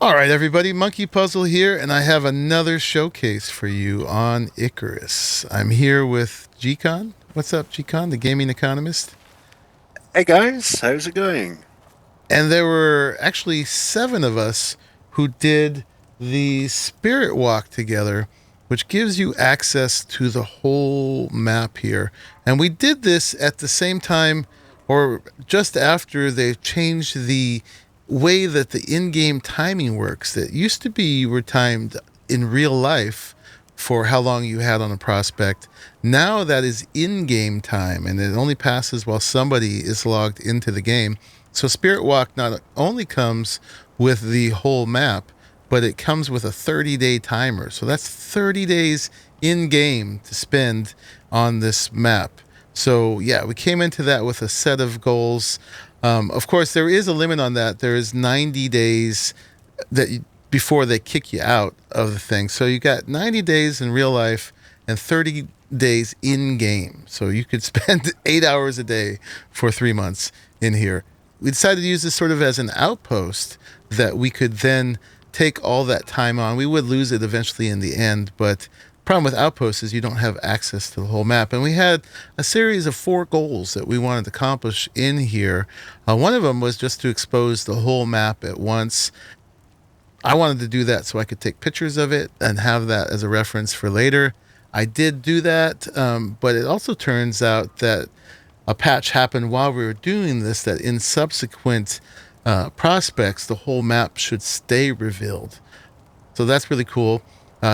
All right, everybody, Monkey Puzzle here, and I have another showcase for you on Icarus. I'm here with Gcon. What's up, Gcon, the gaming economist? Hey guys, how's it going? And there were actually seven of us who did the Spirit Walk together, which gives you access to the whole map here. And we did this at the same time, or just after they changed the way that the in-game timing works. It used to be you were timed in real life for how long you had on a prospect. Now that is in-game time, and it only passes while somebody is logged into the game. So Spirit Walk not only comes with the whole map, but it comes with a 30-day timer. So that's 30 days in-game to spend on this map. So yeah, we came into that with a set of goals. Of course, there is a limit on that. There is 90 days before they kick you out of the thing. So you got 90 days in real life and 30 days in game. So you could spend 8 hours a day for 3 months in here. We decided to use this sort of as an outpost that we could then take all that time on. We would lose it eventually in the end, but problem with outposts is you don't have access to the whole map. And we had a series of 4 goals that we wanted to accomplish in here. One of them was just to expose the whole map at once. I wanted to do that so I could take pictures of it and have that as a reference for later. I did do that, but it also turns out that a patch happened while we were doing this, that in subsequent prospects, the whole map should stay revealed. So that's really cool.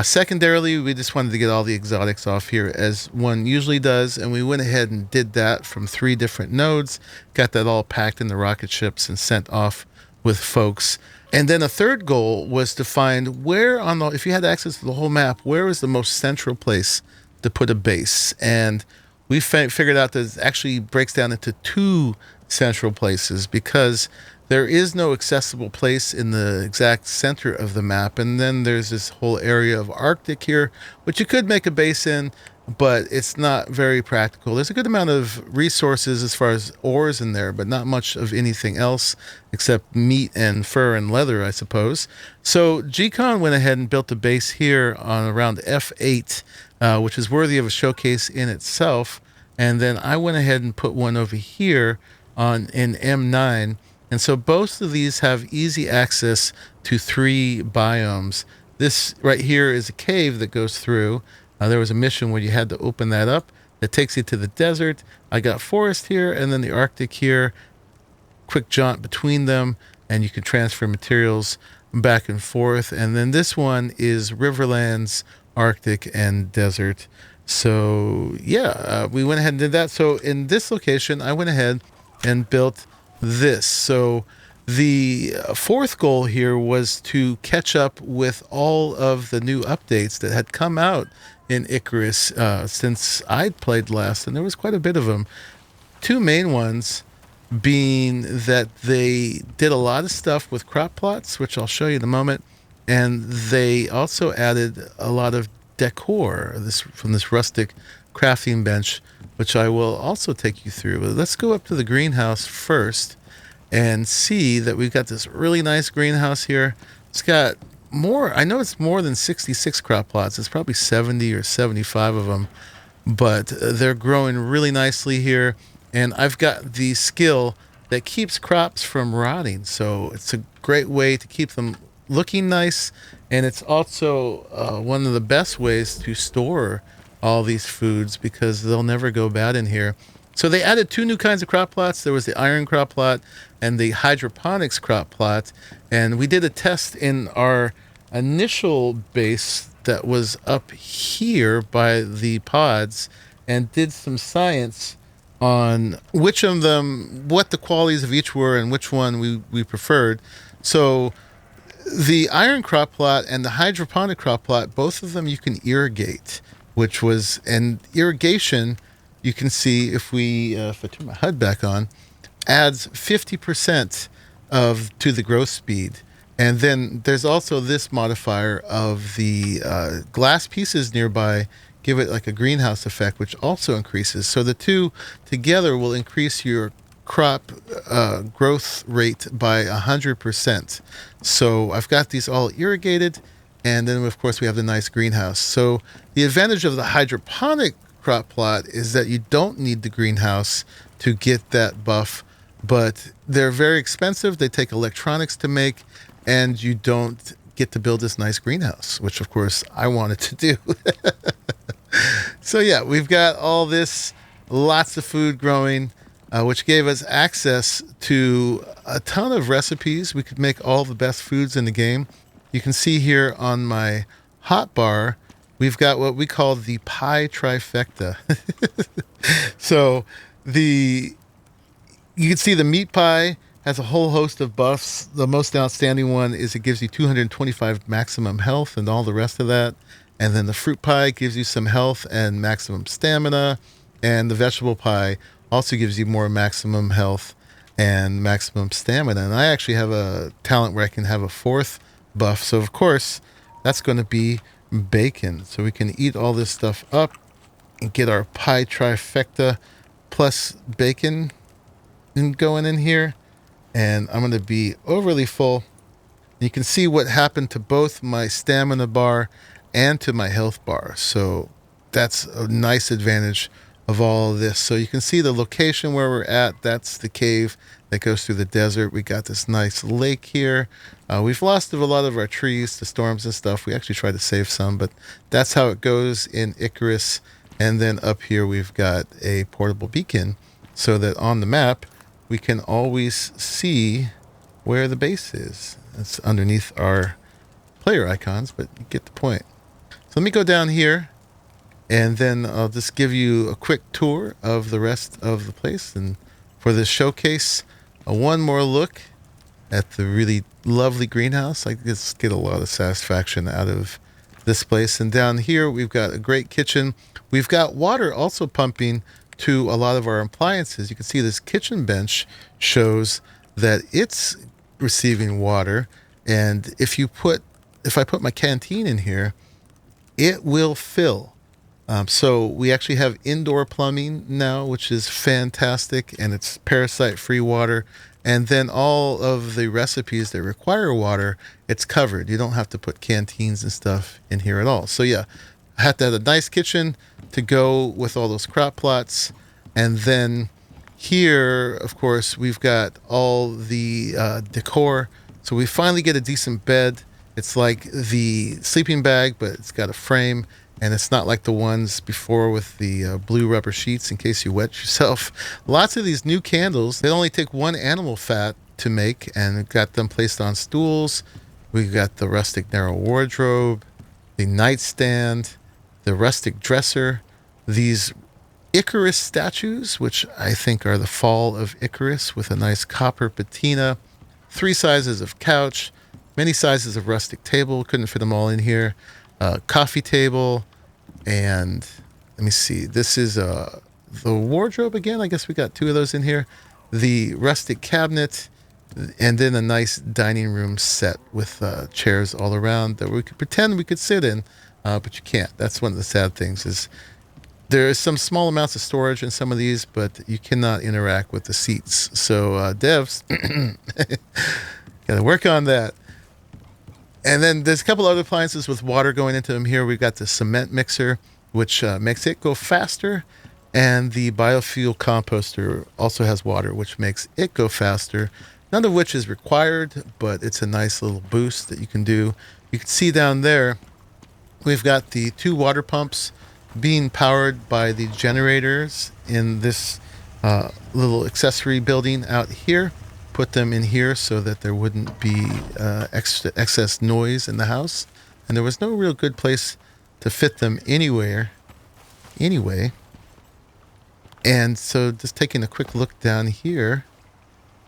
Secondarily, we just wanted to get all the exotics off here as one usually does, and we went ahead and did that from 3 different nodes, got that all packed in the rocket ships and sent off with folks. And then a third goal was to find where on the, if you had access to the whole map, where was the most central place to put a base. And we figured out that it actually breaks down into 2 central places because there is no accessible place in the exact center of the map. And then there's this whole area of Arctic here, which you could make a base in, but it's not very practical. There's a good amount of resources as far as ores in there, but not much of anything else except meat and fur and leather, I suppose. So Gcon went ahead and built a base here on around F8, which is worthy of a showcase in itself. And then I went ahead and put one over here on in M9. And so both of these have easy access to 3 biomes. This right here is a cave that goes through. There was a mission where you had to open that up. That takes you to the desert. I got forest here and then the Arctic here. Quick jaunt between them, and you can transfer materials back and forth. And then this one is Riverlands, Arctic, and desert. So yeah, we went ahead and did that. So in this location, I went ahead and built this. So the 4th goal here was to catch up with all of the new updates that had come out in Icarus since I'd played last, and there was quite a bit of them. 2 main ones being that they did a lot of stuff with crop plots, which I'll show you in a moment, and they also added a lot of decor from this rustic crafting bench, which I will also take you through. But let's go up to the greenhouse first and see that we've got this really nice greenhouse here. It's got more, I know it's more than 66 crop plots. It's probably 70 or 75 of them, but they're growing really nicely here. And I've got the skill that keeps crops from rotting. So it's a great way to keep them looking nice. And it's also one of the best ways to store all these foods because they'll never go bad in here. So they added 2 new kinds of crop plots. There was the iron crop plot and the hydroponics crop plot. And we did a test in our initial base that was up here by the pods and did some science on which of them, what the qualities of each were and which one we preferred. So the iron crop plot and the hydroponic crop plot, both of them you can irrigate, which was, and irrigation, you can see if I turn my HUD back on, adds 50% to the growth speed. And then there's also this modifier of the glass pieces nearby give it like a greenhouse effect, which also increases. So the 2 together will increase your crop growth rate by 100%. So I've got these all irrigated, and then of course we have the nice greenhouse. So the advantage of the hydroponic crop plot is that you don't need the greenhouse to get that buff, but they're very expensive. They take electronics to make, and you don't get to build this nice greenhouse, which of course I wanted to do. So yeah, we've got all this, lots of food growing, which gave us access to a ton of recipes. We could make all the best foods in the game. You can see here on my hotbar, we've got what we call the pie trifecta. So the you can see the meat pie has a whole host of buffs. The most outstanding one is it gives you 225 maximum health and all the rest of that. And then the fruit pie gives you some health and maximum stamina. And the vegetable pie also gives you more maximum health and maximum stamina. And I actually have a talent where I can have a fourth buff. So, of course, that's going to be bacon. So we can eat all this stuff up and get our pie trifecta plus bacon going in here. And I'm going to be overly full. You can see what happened to both my stamina bar and to my health bar. So that's a nice advantage of all of this. So you can see the location where we're at. That's the cave that goes through the desert. We got this nice lake here. We've lost a lot of our trees to storms and stuff. We actually tried to save some, but that's how it goes in Icarus. And then up here we've got a portable beacon so that on the map we can always see where the base is. It's underneath our player icons, but you get the point. So let me go down here, and then I'll just give you a quick tour of the rest of the place. And for this showcase, one more look at the really lovely greenhouse. I just get a lot of satisfaction out of this place. And down here, we've got a great kitchen. We've got water also pumping to a lot of our appliances. You can see this kitchen bench shows that it's receiving water. And if I put my canteen in here, it will fill. So we actually have indoor plumbing now, which is fantastic, and it's parasite-free water. And then all of the recipes that require water, it's covered. You don't have to put canteens and stuff in here at all. So yeah, I have to have a nice kitchen to go with all those crop plots. And then here, of course, we've got all the decor. So we finally get a decent bed. It's like the sleeping bag, but it's got a frame, and it's not like the ones before with the blue rubber sheets in case you wet yourself. Lots of these new candles, they only take one animal fat to make, and we've got them placed on stools. We've got the rustic narrow wardrobe, the nightstand, the rustic dresser, these Icarus statues, which I think are the fall of Icarus, with a nice copper patina, 3 sizes of couch, many sizes of rustic table. Couldn't fit them all in here. Coffee table, and let me see. This is the wardrobe again. I guess we got 2 of those in here. The rustic cabinet, and then a nice dining room set with chairs all around that we could pretend we could sit in, but you can't. That's one of the sad things is there is some small amounts of storage in some of these, but you cannot interact with the seats. So devs, got to work on that. And then there's a couple other appliances with water going into them here. We've got the cement mixer, which makes it go faster. And the biofuel composter also has water, which makes it go faster. None of which is required, but it's a nice little boost that you can do. You can see down there, we've got the 2 water pumps being powered by the generators in this little accessory building out here. Put them in here so that there wouldn't be excess noise in the house. And there was no real good place to fit them anyway. And so just taking a quick look down here,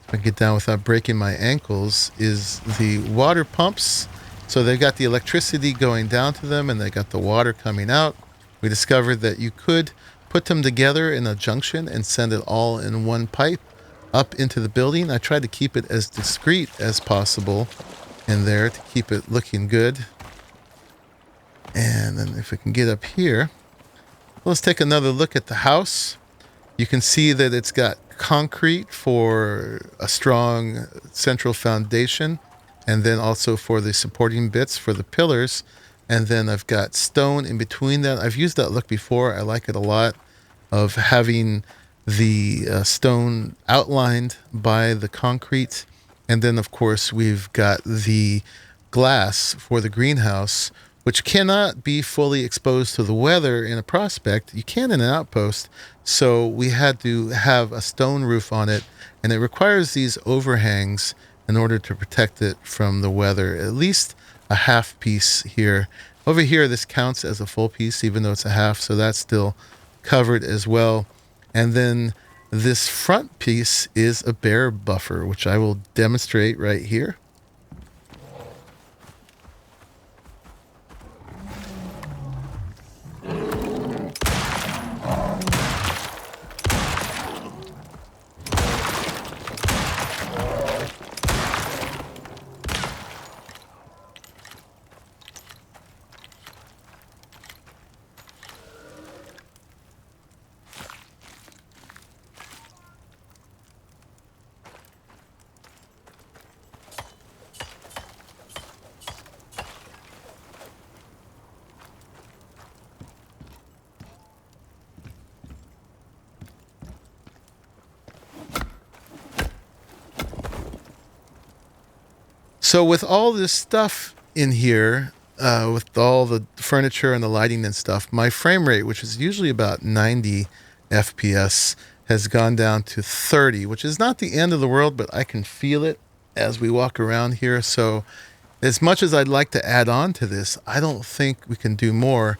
if I get down without breaking my ankles, is the water pumps. So they got the electricity going down to them, and they got the water coming out. We discovered that you could put them together in a junction and send it all in one pipe up into the building. I tried to keep it as discreet as possible in there to keep it looking good. And then if we can get up here, let's take another look at the house. You can see that it's got concrete for a strong central foundation, and then also for the supporting bits for the pillars. And then I've got stone in between that. I've used that look before. I like it a lot, of having the stone outlined by the concrete. And then, of course, we've got the glass for the greenhouse, which cannot be fully exposed to the weather in a prospect. You can in an outpost. So we had to have a stone roof on it, and it requires these overhangs in order to protect it from the weather. At least a half piece here. Over here, this counts as a full piece, even though it's a half, so that's still covered as well. And then this front piece is a bear buffer, which I will demonstrate right here. So with all this stuff in here, with all the furniture and the lighting and stuff, my frame rate, which is usually about 90 FPS, has gone down to 30, which is not the end of the world, but I can feel it as we walk around here. So as much as I'd like to add on to this, I don't think we can do more.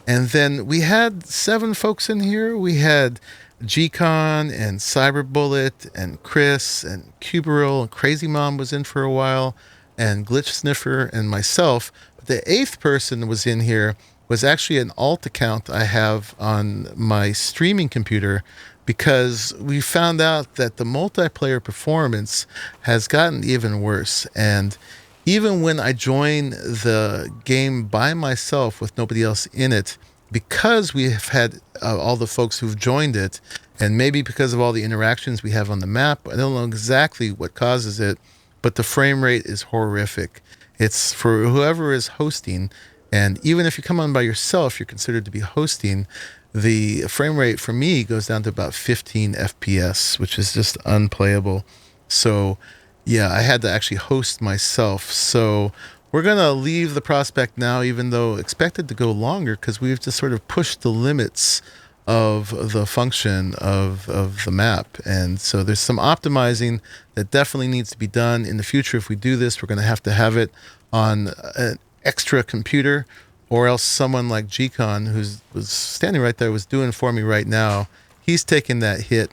And then we had 7 folks in here. We had Gcon and Cyberbullet and Chris and Cuberil, and Crazy Mom was in for a while, and Glitch Sniffer and myself. But the 8th person was in here was actually an alt account I have on my streaming computer, because we found out that the multiplayer performance has gotten even worse. And even when I join the game by myself with nobody else in it, because we have had all the folks who've joined it, and maybe because of all the interactions we have on the map, I don't know exactly what causes it, but the frame rate is horrific. It's for whoever is hosting, and even if you come on by yourself, you're considered to be hosting. The frame rate for me goes down to about 15 FPS, which is just unplayable. So yeah, I had to actually host myself. So we're going to leave the prospect now, even though expected to go longer, because we've just sort of pushed the limits of the function of the map. And so there's some optimizing that definitely needs to be done in the future. If we do this, we're going to have it on an extra computer, or else someone like Gcon, who was standing right there, was doing for me right now. He's taking that hit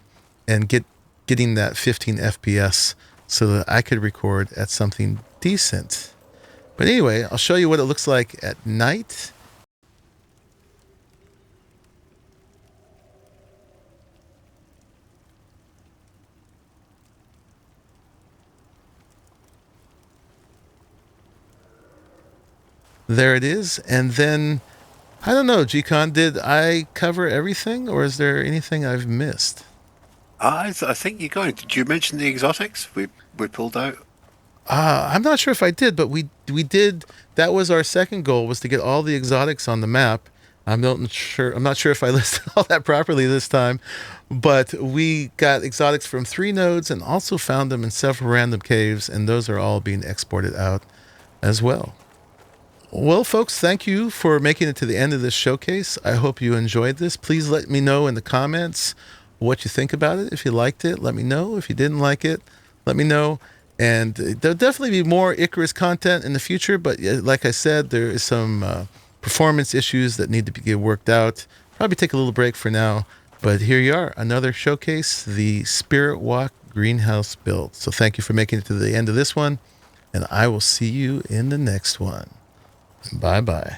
and getting that 15 FPS so that I could record at something decent. But anyway, I'll show you what it looks like at night. There it is. And then, I don't know, Gcon, did I cover everything, or is there anything I've missed? I think you're going. Did you mention the exotics we pulled out? I'm not sure if I did, but we did. That was our second goal, was to get all the exotics on the map. I'm not sure. I'm not sure if I listed all that properly this time, but we got exotics from 3 nodes and also found them in several random caves, and those are all being exported out as well. Well, folks, thank you for making it to the end of this showcase. I hope you enjoyed this. Please let me know in the comments what you think about it. If you liked it, let me know. If you didn't like it, let me know. And there'll definitely be more Icarus content in the future, but like I said, there is some performance issues that need to be worked out. Probably take a little break for now, but here you are, another showcase, the Spirit Walk greenhouse build. So thank you for making it to the end of this one, and I will see you in the next one. Bye-bye.